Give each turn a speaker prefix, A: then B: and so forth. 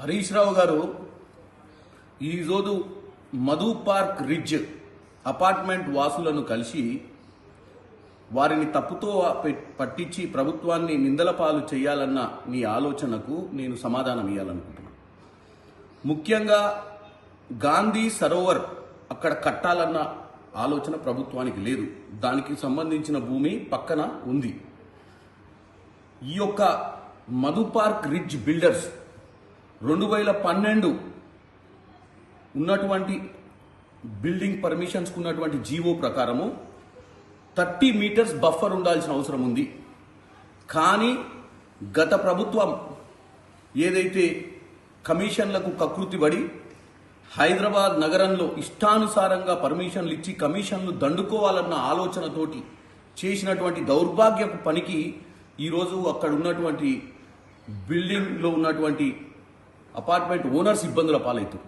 A: హరీష్ రావు గారు ఈరోజు Madhu park ridge apartment వాసులను కలిసి వారిని తప్పుతో పట్టించి ప్రభుత్వాన్ని నిందల పాలు చేయాలన్న మీ ఆలోచనకు నేను సమాధానం ఇవ్వాలనుకుంటున్నాను. ముఖ్యంగా గాంధీ సరోవర్ అక్కడ కట్టాలన్న ఆలోచన ప్రభుత్వానికి లేదు. దానికి సంబంధించిన భూమి పక్కన ఉంది. ఈ యొక్క మధు పార్క్ రిడ్జ్ బిల్డర్స్ 2012 ఉన్నటువంటి బిల్డింగ్ పర్మిషన్స్ ఉన్నటువంటి జీవో ప్రకారము 30 మీటర్స్ బఫర్ ఉండాల్సిన అవసరం ఉంది. కానీ గత ప్రభుత్వం ఏదైతే కమిషన్లకు కకృతిపడి హైదరాబాద్ నగరంలో ఇష్టానుసారంగా పర్మిషన్లు ఇచ్చి కమిషన్లు దండుకోవాలన్న ఆలోచనతోటి చేసినటువంటి దౌర్భాగ్యపు పనికి ఈరోజు అక్కడ ఉన్నటువంటి బిల్డింగ్లో ఉన్నటువంటి అపార్ట్మెంట్ ఓనర్స్ ఇబ్బందుల పాలవుతారు.